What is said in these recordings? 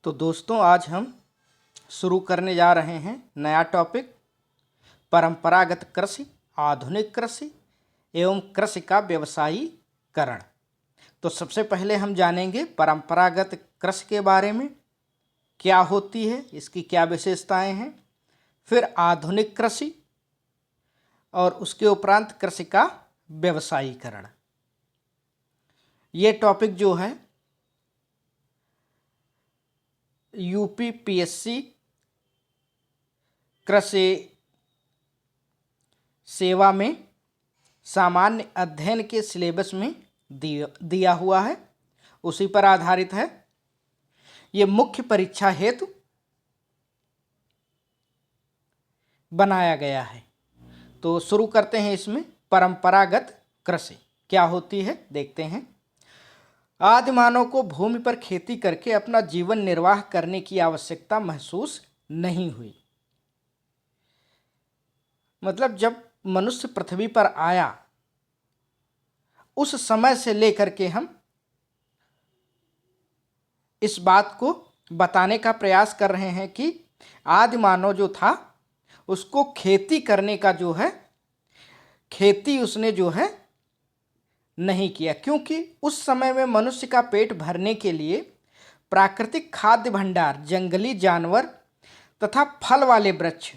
तो दोस्तों आज हम शुरू करने जा रहे हैं नया टॉपिक परंपरागत कृषि, आधुनिक कृषि एवं कृषि का व्यवसायीकरण। तो सबसे पहले हम जानेंगे परंपरागत कृषि के बारे में, क्या होती है, इसकी क्या विशेषताएं हैं। फिर आधुनिक कृषि और उसके उपरांत कृषि का व्यवसायीकरण। ये टॉपिक जो है यूपीपीएससी कृषि सेवा में सामान्य अध्ययन के सिलेबस में दिया हुआ है, उसी पर आधारित है। ये मुख्य परीक्षा हेतु बनाया गया है। तो शुरू करते हैं। इसमें परंपरागत कृषि क्या होती है देखते हैं। आदि मानव को भूमि पर खेती करके अपना जीवन निर्वाह करने की आवश्यकता महसूस नहीं हुई। मतलब जब मनुष्य पृथ्वी पर आया उस समय से लेकर के हम इस बात को बताने का प्रयास कर रहे हैं कि आदि मानव जो था उसको खेती करने का जो है, खेती उसने जो है नहीं किया, क्योंकि उस समय में मनुष्य का पेट भरने के लिए प्राकृतिक खाद्य भंडार, जंगली जानवर तथा फल वाले वृक्ष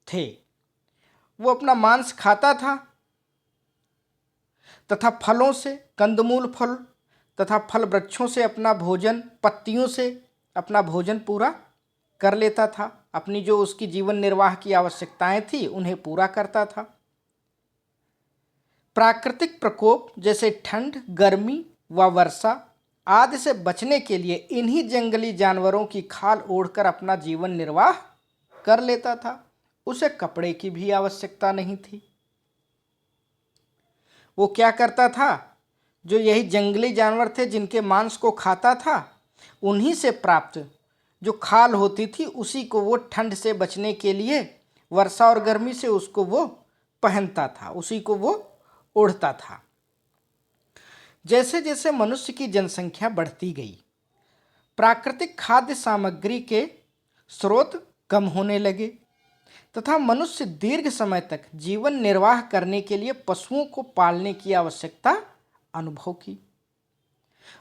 थे। वो अपना मांस खाता था तथा फलों से, कंदमूल फल तथा फल वृक्षों से अपना भोजन, पत्तियों से अपना भोजन पूरा कर लेता था। अपनी जो उसकी जीवन निर्वाह की आवश्यकताएं थी उन्हें पूरा करता था। प्राकृतिक प्रकोप जैसे ठंड, गर्मी व वर्षा आदि से बचने के लिए इन्हीं जंगली जानवरों की खाल ओढ़कर अपना जीवन निर्वाह कर लेता था। उसे कपड़े की भी आवश्यकता नहीं थी। वो क्या करता था, जो यही जंगली जानवर थे जिनके मांस को खाता था, उन्हीं से प्राप्त जो खाल होती थी उसी को वो ठंड से बचने के लिए, वर्षा और गर्मी से उसको वो पहनता था, उसी को वो ओढ़ता था। जैसे जैसे मनुष्य की जनसंख्या बढ़ती गई, प्राकृतिक खाद्य सामग्री के स्रोत कम होने लगे तथा मनुष्य दीर्घ समय तक जीवन निर्वाह करने के लिए पशुओं को पालने की आवश्यकता अनुभव की।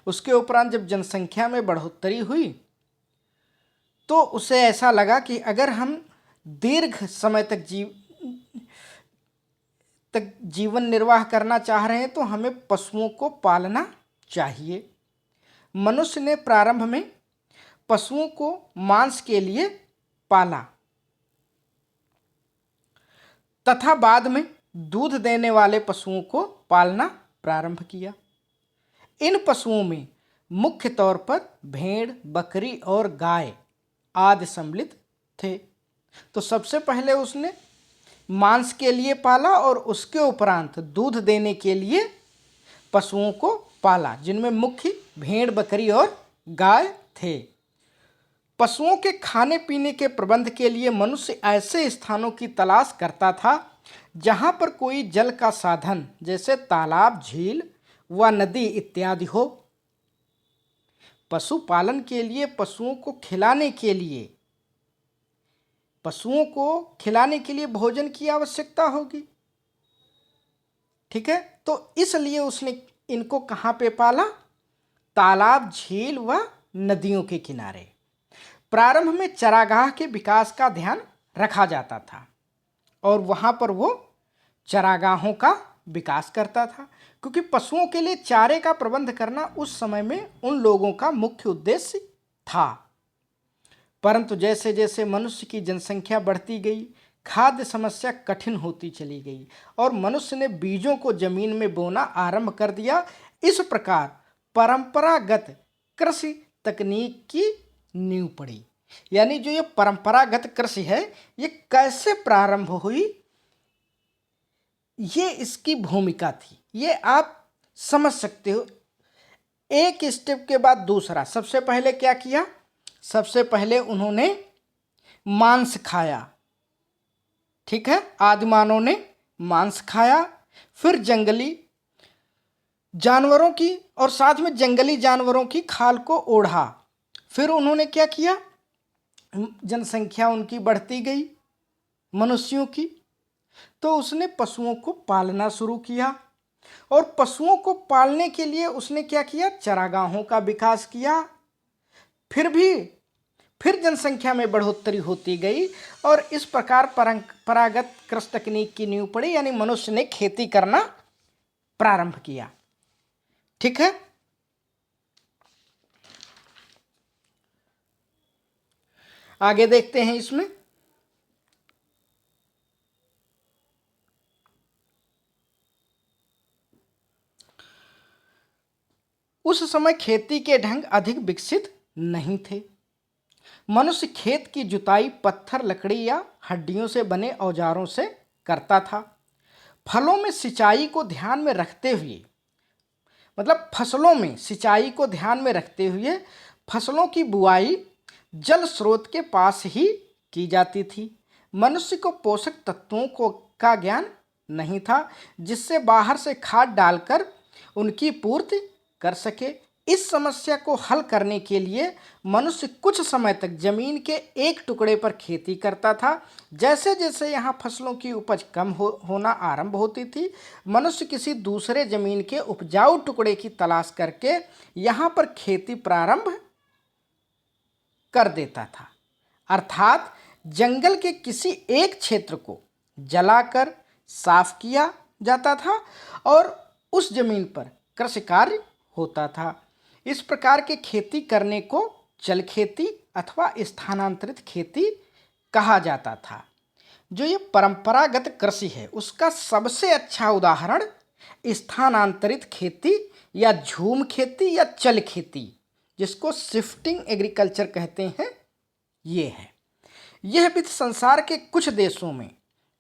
उसके उपरांत जब जनसंख्या में बढ़ोतरी हुई तो उसे ऐसा लगा कि अगर हम दीर्घ समय तक जीवन निर्वाह करना चाह रहे हैं तो हमें पशुओं को पालना चाहिए। मनुष्य ने प्रारंभ में पशुओं को मांस के लिए पाला तथा बाद में दूध देने वाले पशुओं को पालना प्रारंभ किया। इन पशुओं में मुख्य तौर पर भेड़, बकरी और गाय आदि सम्मिलित थे। तो सबसे पहले उसने मांस के लिए पाला और उसके उपरांत दूध देने के लिए पशुओं को पाला, जिनमें मुख्य भेड़, बकरी और गाय थे। पशुओं के खाने पीने के प्रबंध के लिए मनुष्य ऐसे स्थानों की तलाश करता था जहां पर कोई जल का साधन जैसे तालाब, झील व नदी इत्यादि हो। पशुपालन के लिए पशुओं को खिलाने के लिए भोजन की आवश्यकता होगी। ठीक है, तो इसलिए उसने इनको कहाँ पे पाला? तालाब, झील व नदियों के किनारे। प्रारंभ में चरागाह के विकास का ध्यान रखा जाता था और वहां पर वो चरागाहों का विकास करता था, क्योंकि पशुओं के लिए चारे का प्रबंध करना उस समय में उन लोगों का मुख्य उद्देश्य था। परंतु जैसे जैसे मनुष्य की जनसंख्या बढ़ती गई, खाद्य समस्या कठिन होती चली गई और मनुष्य ने बीजों को जमीन में बोना आरंभ कर दिया। इस प्रकार परंपरागत कृषि तकनीक की नींव पड़ी। यानी जो ये परंपरागत कृषि है ये कैसे प्रारंभ हुई, ये इसकी भूमिका थी। ये आप समझ सकते हो। एक स्टेप के बाद दूसरा। सबसे पहले क्या किया? सबसे पहले उन्होंने मांस खाया। ठीक है, आदिमानव ने मांस खाया, फिर जंगली जानवरों की और साथ में जंगली जानवरों की खाल को ओढ़ा, फिर उन्होंने क्या किया, जनसंख्या उनकी बढ़ती गई मनुष्यों की, तो उसने पशुओं को पालना शुरू किया और पशुओं को पालने के लिए उसने क्या किया, चरागाहों का विकास किया। फिर जनसंख्या में बढ़ोतरी होती गई और इस प्रकार परंपरागत कृषि तकनीक की नींव पड़ी, यानी मनुष्य ने खेती करना प्रारंभ किया। ठीक है, आगे देखते हैं इसमें। उस समय खेती के ढंग अधिक विकसित नहीं थे। मनुष्य खेत की जुताई पत्थर, लकड़ी या हड्डियों से बने औजारों से करता था। फलों में सिंचाई को ध्यान में रखते हुए, मतलब फसलों में सिंचाई को ध्यान में रखते हुए फसलों की बुआई जल स्रोत के पास ही की जाती थी। मनुष्य को पोषक तत्वों का ज्ञान नहीं था जिससे बाहर से खाद डालकर उनकी पूर्ति कर सके। इस समस्या को हल करने के लिए मनुष्य कुछ समय तक जमीन के एक टुकड़े पर खेती करता था। जैसे जैसे यहाँ फसलों की उपज कम होना आरंभ होती थी, मनुष्य किसी दूसरे जमीन के उपजाऊ टुकड़े की तलाश करके यहाँ पर खेती प्रारंभ कर देता था। अर्थात जंगल के किसी एक क्षेत्र को जलाकर साफ किया जाता था और उस जमीन पर कृषि कार्य होता था। इस प्रकार के खेती करने को जल खेती अथवा स्थानांतरित खेती कहा जाता था। जो ये परंपरागत कृषि है उसका सबसे अच्छा उदाहरण स्थानांतरित खेती या झूम खेती या चल खेती, जिसको शिफ्टिंग एग्रीकल्चर कहते हैं, ये है। यह विधि संसार के कुछ देशों में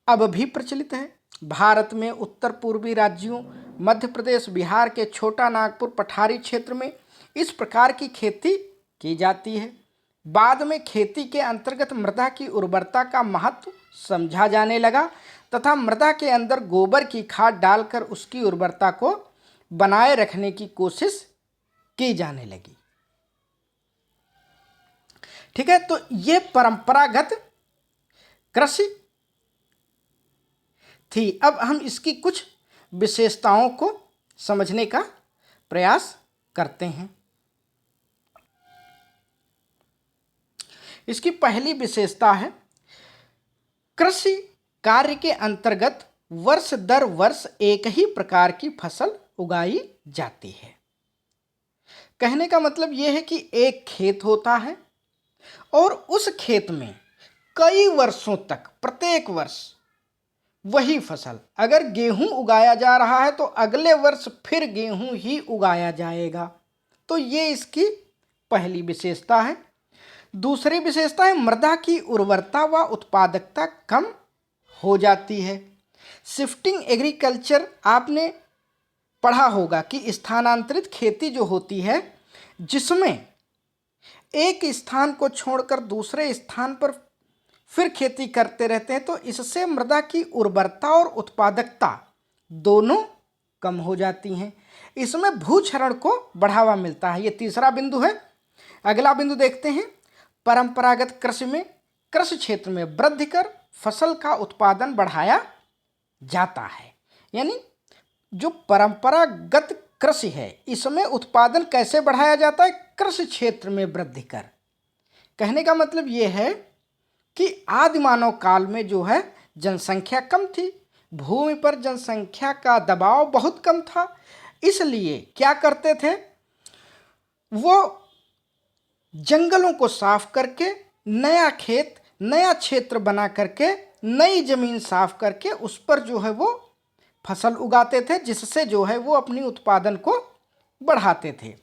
अब भी प्रचलित है। भारत में उत्तर पूर्वी राज्यों मध्य प्रदेश, बिहार के छोटा नागपुर पठारी क्षेत्र में इस प्रकार की खेती की जाती है। बाद में खेती के अंतर्गत मृदा की उर्वरता का महत्व समझा जाने लगा तथा मृदा के अंदर गोबर की खाद डालकर उसकी उर्वरता को बनाए रखने की कोशिश की जाने लगी। ठीक है, तो ये परंपरागत कृषि थी। अब हम इसकी कुछ विशेषताओं को समझने का प्रयास करते हैं। इसकी पहली विशेषता है, कृषि कार्य के अंतर्गत वर्ष दर वर्ष एक ही प्रकार की फसल उगाई जाती है। कहने का मतलब यह है कि एक खेत होता है और उस खेत में कई वर्षों तक प्रत्येक वर्ष वही फसल, अगर गेहूं उगाया जा रहा है तो अगले वर्ष फिर गेहूं ही उगाया जाएगा। तो ये इसकी पहली विशेषता है। दूसरी विशेषता है, मृदा की उर्वरता व उत्पादकता कम हो जाती है। शिफ्टिंग एग्रीकल्चर आपने पढ़ा होगा कि स्थानांतरित खेती जो होती है, जिसमें एक स्थान को छोड़कर दूसरे स्थान पर फिर खेती करते रहते हैं, तो इससे मृदा की उर्वरता और उत्पादकता दोनों कम हो जाती हैं। इसमें भूक्षरण को बढ़ावा मिलता है। ये तीसरा बिंदु है। अगला बिंदु देखते हैं, परंपरागत कृषि में कृषि क्षेत्र में वृद्धि कर फसल का उत्पादन बढ़ाया जाता है। यानी जो परंपरागत कृषि है इसमें उत्पादन कैसे बढ़ाया जाता है, कृषि क्षेत्र में वृद्धि कर। कहने का मतलब ये है कि आदि मानव काल में जो है जनसंख्या कम थी, भूमि पर जनसंख्या का दबाव बहुत कम था, इसलिए क्या करते थे, वो जंगलों को साफ करके नया खेत नया क्षेत्र बना करके नई जमीन साफ करके उस पर जो है वो फसल उगाते थे, जिससे जो है वो अपनी उत्पादन को बढ़ाते थे।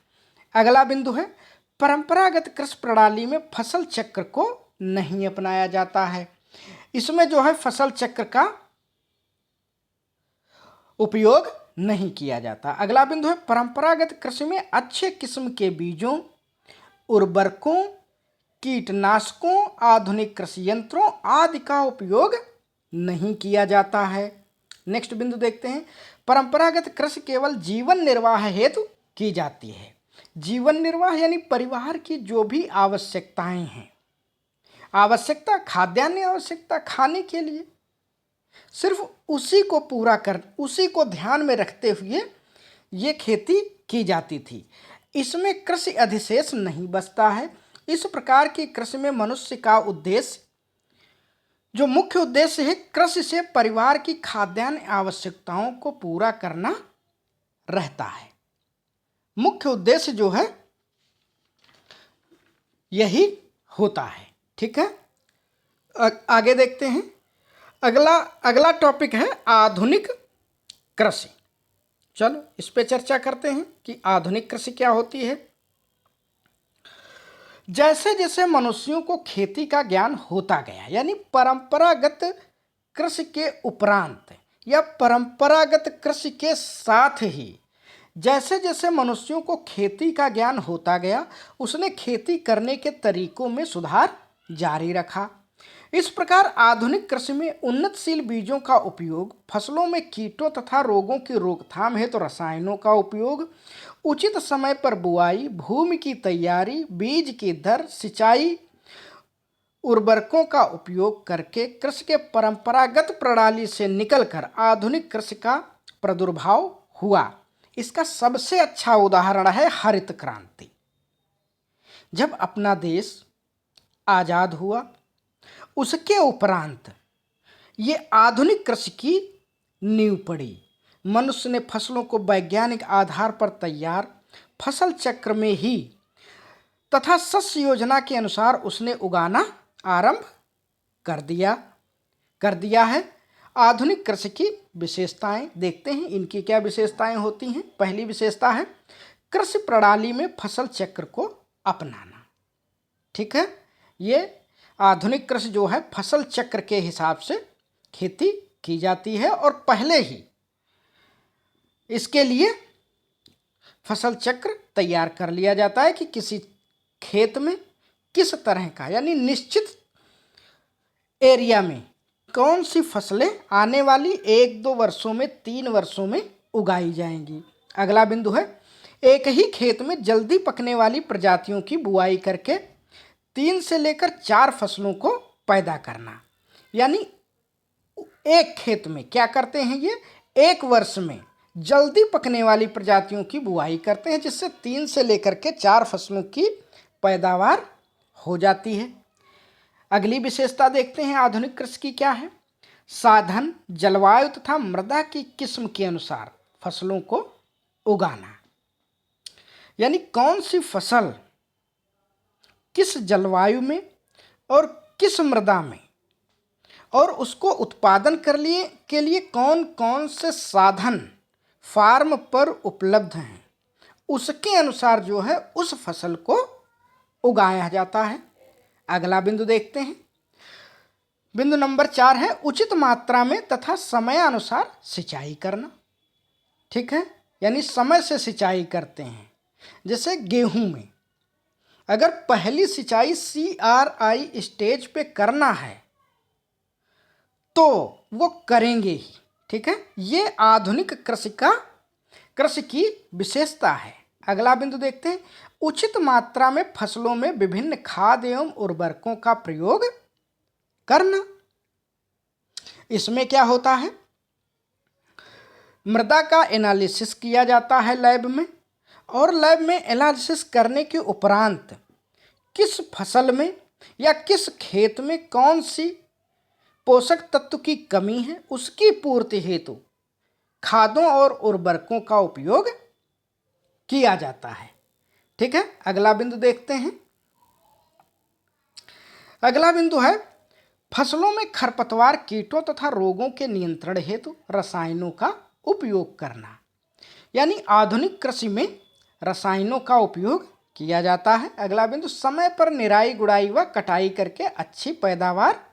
अगला बिंदु है, परंपरागत कृषि प्रणाली में फसल चक्र को नहीं अपनाया जाता है। इसमें जो है फसल चक्र का उपयोग नहीं किया जाता। अगला बिंदु है, परंपरागत कृषि में अच्छे किस्म के बीजों, उर्वरकों, कीटनाशकों, आधुनिक कृषि यंत्रों आदि का उपयोग नहीं किया जाता है। नेक्स्ट बिंदु देखते हैं, परंपरागत कृषि केवल जीवन निर्वाह हेतु की जाती है। जीवन निर्वाह यानी परिवार की जो भी आवश्यकताएं हैं, आवश्यकता खाद्यान्न आवश्यकता खाने के लिए, सिर्फ उसी को ध्यान में रखते हुए ये खेती की जाती थी। इसमें कृषि अधिशेष नहीं बचता है। इस प्रकार की कृषि में मनुष्य का उद्देश्य, जो मुख्य उद्देश्य है, कृषि से परिवार की खाद्यान्न आवश्यकताओं को पूरा करना रहता है। मुख्य उद्देश्य जो है यही होता है। ठीक है, आगे देखते हैं। अगला टॉपिक है आधुनिक कृषि। चलो इस पे चर्चा करते हैं कि आधुनिक कृषि क्या होती है। जैसे जैसे मनुष्यों को खेती का ज्ञान होता गया, यानी परंपरागत कृषि के उपरांत या परंपरागत कृषि के साथ ही जैसे जैसे मनुष्यों को खेती का ज्ञान होता गया, उसने खेती करने के तरीकों में सुधार जारी रखा। इस प्रकार आधुनिक कृषि में उन्नतशील बीजों का उपयोग, फसलों में कीटों तथा रोगों की रोकथाम हेतु रसायनों का उपयोग, उचित समय पर बुआई, भूमि की तैयारी, बीज की दर, सिंचाई, उर्वरकों का उपयोग करके कृषि के परंपरागत प्रणाली से निकलकर आधुनिक कृषि का प्रादुर्भाव हुआ। इसका सबसे अच्छा उदाहरण है हरित क्रांति। जब अपना देश आजाद हुआ, उसके उपरांत ये आधुनिक कृषि की नींव पड़ी। मनुष्य ने फसलों को वैज्ञानिक आधार पर तैयार फसल चक्र में ही तथा शस्य योजना के अनुसार उसने उगाना आरंभ कर दिया है। आधुनिक कृषि की विशेषताएं देखते हैं, इनकी क्या विशेषताएं होती हैं। पहली विशेषता है कृषि प्रणाली में फसल चक्र को अपनाना। ठीक है, ये आधुनिक कृषि जो है फसल चक्र के हिसाब से खेती की जाती है और पहले ही इसके लिए फसल चक्र तैयार कर लिया जाता है कि किसी खेत में किस तरह का, यानी निश्चित एरिया में कौन सी फसलें आने वाली 1-2 वर्षों में, 3 वर्षों में उगाई जाएंगी। अगला बिंदु है एक ही खेत में जल्दी पकने वाली प्रजातियों की बुआई करके 3 से लेकर 4 फसलों को पैदा करना। यानी एक खेत में क्या करते हैं, ये एक वर्ष में जल्दी पकने वाली प्रजातियों की बुआई करते हैं, जिससे 3 से लेकर के 4 फसलों की पैदावार हो जाती है। अगली विशेषता देखते हैं आधुनिक कृषि की क्या है। साधन, जलवायु तथा मृदा की किस्म के अनुसार फसलों को उगाना। यानी कौन सी फसल किस जलवायु में और किस मृदा में, और उसको उत्पादन करने के लिए कौन कौन से साधन फार्म पर उपलब्ध हैं, उसके अनुसार जो है उस फसल को उगाया जाता है। अगला बिंदु देखते हैं। बिंदु नंबर 4 है उचित मात्रा में तथा समयानुसार सिंचाई करना। ठीक है, यानी समय से सिंचाई करते हैं। जैसे गेहूं में अगर पहली सिंचाई CRI स्टेज पे करना है तो वो करेंगे ही। ठीक है, ये आधुनिक कृषि की विशेषता है। अगला बिंदु देखते हैं उचित मात्रा में फसलों में विभिन्न खाद एवं उर्वरकों का प्रयोग करना। इसमें क्या होता है, मृदा का एनालिसिस किया जाता है लैब में, और लैब में एनालिसिस करने के उपरांत किस फसल में या किस खेत में कौन सी पोषक तत्व की कमी है, उसकी पूर्ति हेतु खादों और उर्वरकों का उपयोग किया जाता है। ठीक है, अगला बिंदु देखते हैं। अगला बिंदु है फसलों में खरपतवार, कीटों तथा रोगों के नियंत्रण हेतु रसायनों का उपयोग करना। यानी आधुनिक कृषि में रसायनों का उपयोग किया जाता है। अगला बिंदु समय पर निराई गुड़ाई व कटाई करके अच्छी पैदावार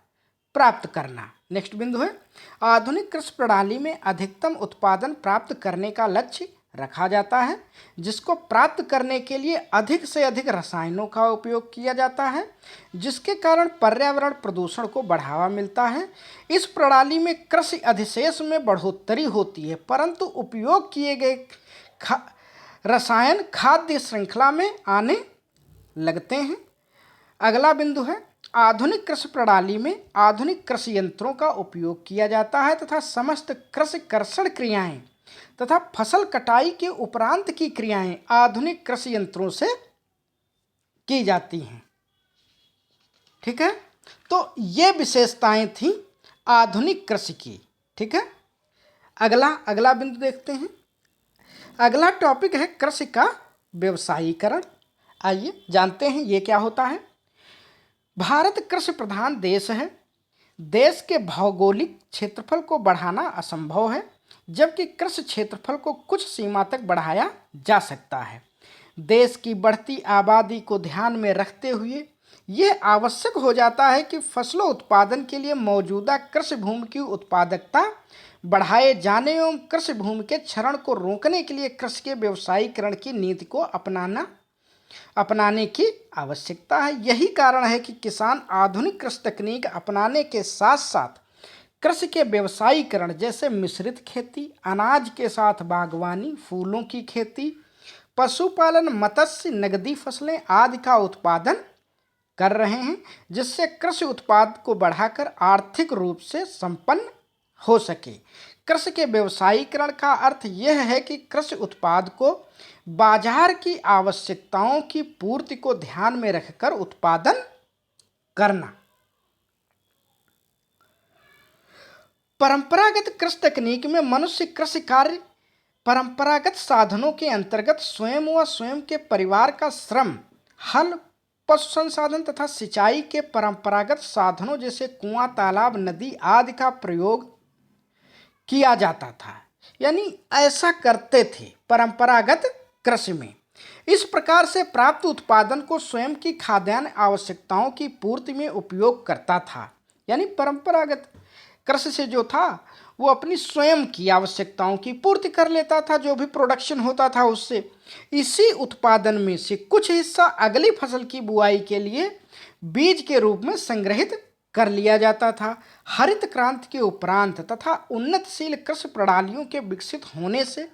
प्राप्त करना। नेक्स्ट बिंदु है आधुनिक कृषि प्रणाली में अधिकतम उत्पादन प्राप्त करने का लक्ष्य रखा जाता है, जिसको प्राप्त करने के लिए अधिक से अधिक रसायनों का उपयोग किया जाता है, जिसके कारण पर्यावरण प्रदूषण को बढ़ावा मिलता है। इस प्रणाली में कृषि अधिशेष में बढ़ोतरी होती है, परंतु उपयोग किए गए रसायन खाद्य श्रृंखला में आने लगते हैं। अगला बिंदु है आधुनिक कृषि प्रणाली में आधुनिक कृषि यंत्रों का उपयोग किया जाता है तथा समस्त कृषि कर्षण क्रियाएं तथा फसल कटाई के उपरांत की क्रियाएं आधुनिक कृषि यंत्रों से की जाती हैं। ठीक है, तो ये विशेषताएं थी आधुनिक कृषि की। ठीक है, अगला बिंदु देखते हैं। अगला टॉपिक है कृषि का व्यवसायीकरण। आइए जानते हैं ये क्या होता है। भारत कृषि प्रधान देश है। देश के भौगोलिक क्षेत्रफल को बढ़ाना असंभव है, जबकि कृषि क्षेत्रफल को कुछ सीमा तक बढ़ाया जा सकता है। देश की बढ़ती आबादी को ध्यान में रखते हुए यह आवश्यक हो जाता है कि फसलों उत्पादन के लिए मौजूदा कृषि भूमि की उत्पादकता बढ़ाए जाने एवं कृषि भूमि के क्षरण को रोकने के लिए कृषि के व्यवसायीकरण की नीति को अपनाने की आवश्यकता है। यही कारण है कि किसान आधुनिक कृषि तकनीक अपनाने के साथ साथ कृषि के व्यवसायीकरण जैसे मिश्रित खेती, अनाज के साथ बागवानी, फूलों की खेती, पशुपालन, मत्स्य, नगदी फसलें आदि का उत्पादन कर रहे हैं, जिससे कृषि उत्पाद को बढ़ाकर आर्थिक रूप से संपन्न हो सके। कृषि के व्यवसायीकरण का अर्थ यह है कि कृषि उत्पाद को बाजार की आवश्यकताओं की पूर्ति को ध्यान में रखकर उत्पादन करना। परंपरागत कृषि तकनीक में मनुष्य कृषि कार्य परंपरागत साधनों के अंतर्गत स्वयं व स्वयं के परिवार का श्रम, हल, पशु संसाधन तथा सिंचाई के परंपरागत साधनों जैसे कुआं, तालाब, नदी आदि का प्रयोग किया जाता था। यानी ऐसा करते थे परंपरागत कृषि में। इस प्रकार से प्राप्त उत्पादन को स्वयं की खाद्यान्न आवश्यकताओं की पूर्ति में उपयोग करता था। यानी परंपरागत कृषि से जो था वो अपनी स्वयं की आवश्यकताओं की पूर्ति कर लेता था, जो भी प्रोडक्शन होता था उससे। इसी उत्पादन में से कुछ हिस्सा अगली फसल की बुआई के लिए बीज के रूप में संग्रहित कर लिया जाता था। हरित क्रांति के उपरांत तथा उन्नतशील कृषि प्रणालियों के विकसित होने से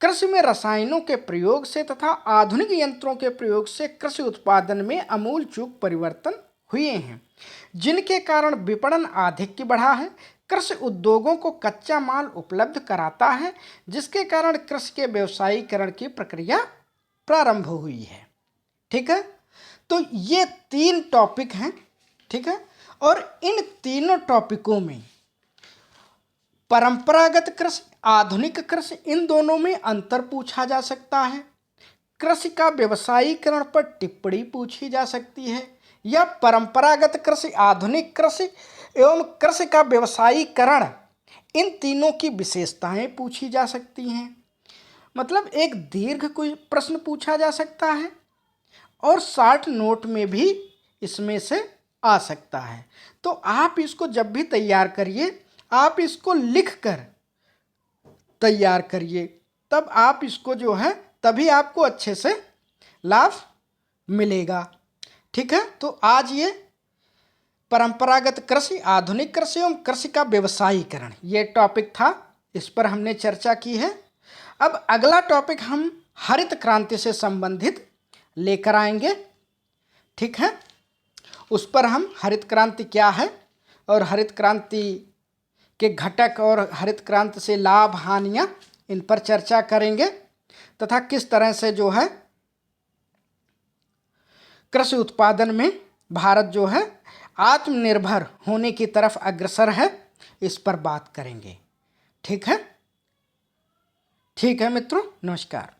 कृषि में रसायनों के प्रयोग से तथा आधुनिक यंत्रों के प्रयोग से कृषि उत्पादन में आमूल-चूल परिवर्तन हुए हैं, जिनके कारण विपणन आधिक्य बढ़ा है। कृषि उद्योगों को कच्चा माल उपलब्ध कराता है, जिसके कारण कृषि के व्यवसायीकरण की प्रक्रिया प्रारंभ हुई है। ठीक है, तो ये 3 टॉपिक हैं। ठीक है, और इन तीनों टॉपिकों में परंपरागत कृषि, आधुनिक कृषि, इन दोनों में अंतर पूछा जा सकता है। कृषि का व्यवसायीकरण पर टिप्पणी पूछी जा सकती है, या परंपरागत कृषि, आधुनिक कृषि एवं कृषि का व्यवसायीकरण, इन तीनों की विशेषताएं पूछी जा सकती हैं। मतलब एक दीर्घ कोई प्रश्न पूछा जा सकता है और शॉर्ट नोट में भी इसमें से आ सकता है। तो आप इसको जब भी तैयार करिए, आप इसको लिखकर तैयार करिए, तब आप इसको जो है तभी आपको अच्छे से लाभ मिलेगा। ठीक है, तो आज ये परंपरागत कृषि, आधुनिक कृषि एवं कृषि का व्यवसायीकरण, ये टॉपिक था, इस पर हमने चर्चा की है। अब अगला टॉपिक हम हरित क्रांति से संबंधित लेकर आएंगे। ठीक है, उस पर हम हरित क्रांति क्या है और हरित क्रांति के घटक और हरित क्रांति से लाभ हानियाँ, इन पर चर्चा करेंगे तथा किस तरह से जो है कृषि उत्पादन में भारत जो है आत्मनिर्भर होने की तरफ अग्रसर है, इस पर बात करेंगे। ठीक है मित्रों, नमस्कार।